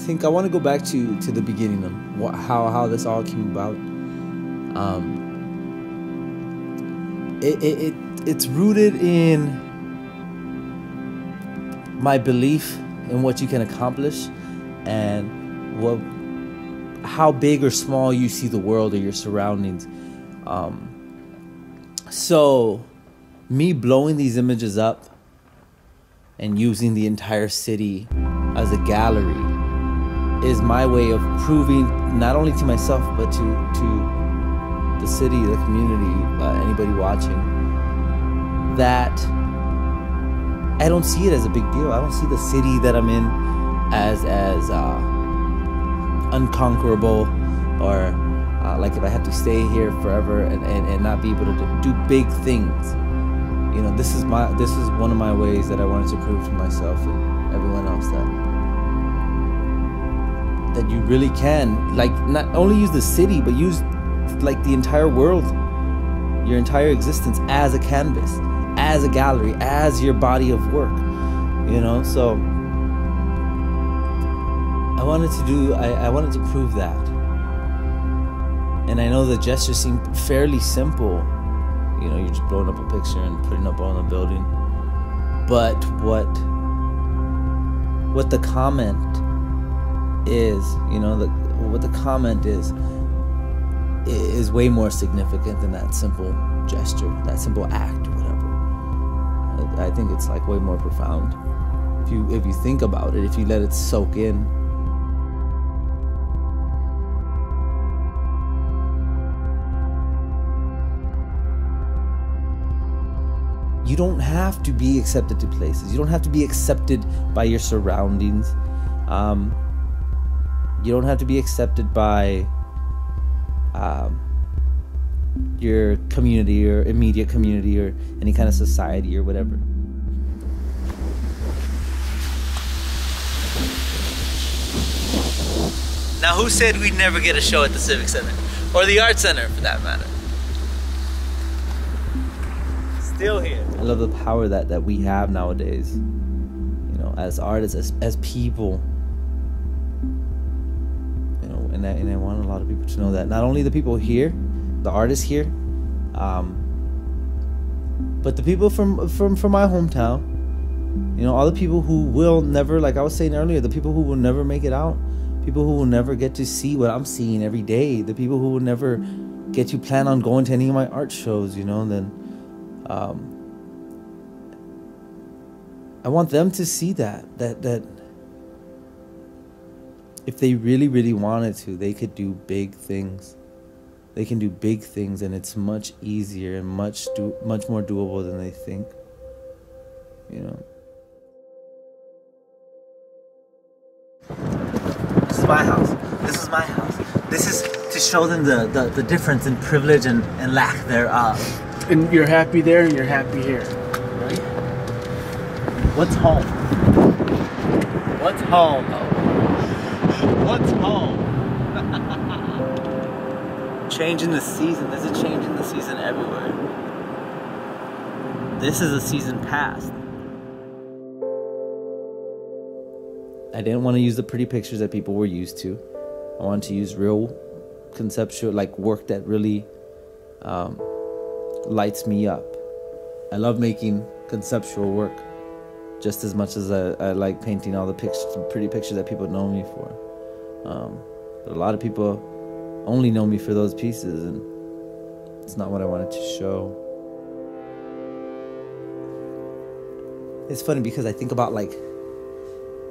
think I want to go back to the beginning of how this all came about. It's rooted in my belief in what you can accomplish and how big or small you see the world or your surroundings. So me blowing these images up and using the entire city as a gallery is my way of proving not only to myself but to the city, the community, anybody watching, that I don't see it as a big deal. I don't see the city that I'm in as unconquerable, or like if I had to stay here forever and not be able to do big things. You know, this is one of my ways that I wanted to prove to myself and everyone else that you really can, like, not only use the city, but use like the entire world, your entire existence as a canvas, as a gallery, as your body of work. You know, so I wanted to prove that. And I know the gesture seemed fairly simple. You know, you're just blowing up a picture and putting up on a building. But what the comment is, you know, what the comment is way more significant than that simple gesture, that simple act or whatever. I think it's like way more profound if you think about it, if you let it soak in. You don't have to be accepted to places. You don't have to be accepted by your surroundings. You don't have to be accepted by your community or immediate community or any kind of society or whatever. Now, who said we'd never get a show at the Civic Center? Or the Art Center, for that matter? Still here. I love the power that we have nowadays, you know, as artists, as people, you know, and I want a lot of people to know that. Not only the people here, the artists here, but the people from my hometown, you know, all the people who will never, like I was saying earlier, the people who will never make it out, people who will never get to see what I'm seeing every day, the people who will never get to plan on going to any of my art shows, you know, then I want them to see that if they really, really wanted to, they could do big things. They can do big things, and it's much easier and much more doable than they think. You know. This is my house. This is my house. This is to show them the difference in privilege and lack thereof. And you're happy there and you're happy here. Right? What's home? What's home? What's home? Change in the season. There's a change in the season everywhere. This is a season past. I didn't want to use the pretty pictures that people were used to. I wanted to use real conceptual, like work that really lights me up. I love making conceptual work just as much as I like painting all the pictures, pretty pictures that people know me for. But a lot of people only know me for those pieces, and it's not what I wanted to show. It's funny because I think about, like,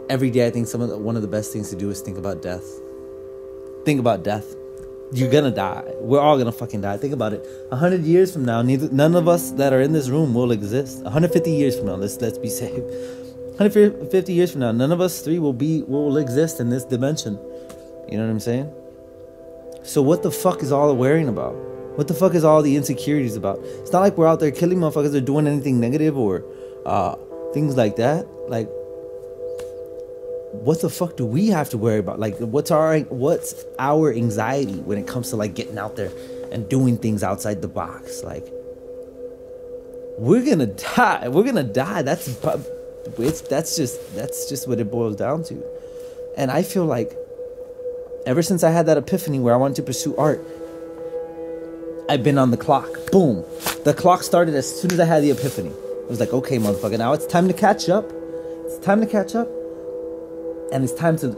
every day I think one of the best things to do is think about death. Think about death. You're gonna die. We're all gonna fucking die. Think about it. 100 years from now, none of us that are in this room will exist. 150 years from now, let's be safe. 150 years from now, none of us three will exist in this dimension. You know what I'm saying? So what the fuck is all the worrying about? What the fuck is all the insecurities about? It's not like we're out there killing motherfuckers or doing anything negative or things like that. Like, what the fuck do we have to worry about? Like, what's our anxiety when it comes to, like, getting out there and doing things outside the box? Like, we're gonna die. We're gonna die. That's just what it boils down to. And I feel like ever since I had that epiphany where I wanted to pursue art, I've been on the clock. Boom. The clock started as soon as I had the epiphany. It was like, okay, motherfucker, now it's time to catch up. It's time to catch up. And it's time to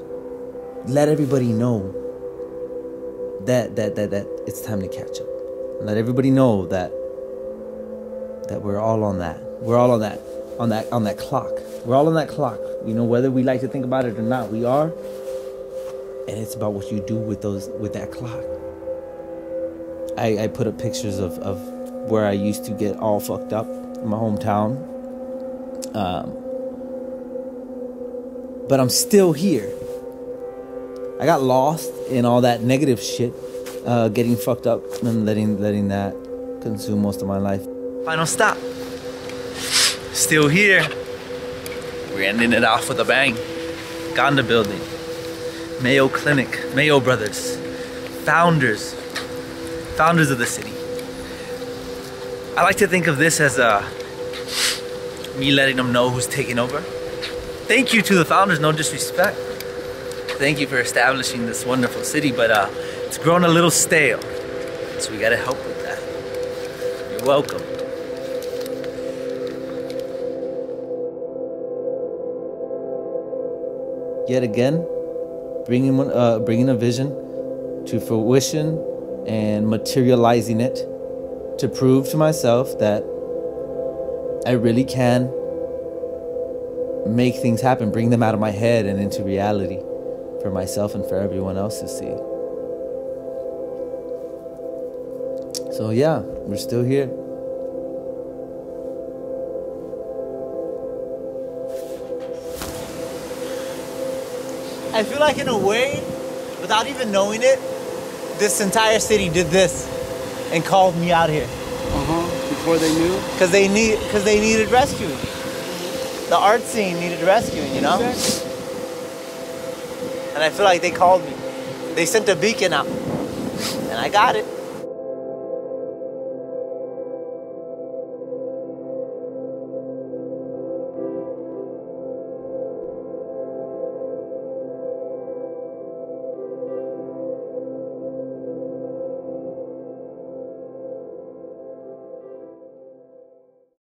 let everybody know that it's time to catch up. Let everybody know that we're all on that. We're all on that clock. We're all on that clock. You know, whether we like to think about it or not, we are. And it's about what you do with that clock. I put up pictures of where I used to get all fucked up in my hometown. But I'm still here. I got lost in all that negative shit, getting fucked up and letting that consume most of my life. Final stop. Still here. We're ending it off with a bang. Gonda Building, Mayo Clinic, Mayo Brothers, founders of the city. I like to think of this as me letting them know who's taking over. Thank you to the founders, no disrespect. Thank you for establishing this wonderful city, but it's grown a little stale. So we gotta help with that. You're welcome. Yet again, bringing a vision to fruition and materializing it to prove to myself that I really can make things happen, bring them out of my head and into reality for myself and for everyone else to see. So yeah, we're still here. I feel like in a way, without even knowing it, this entire city did this and called me out here. Before they knew? Because they needed rescuing. The art scene needed rescuing, you know? Exactly. And I feel like they called me. They sent a beacon out. And I got it.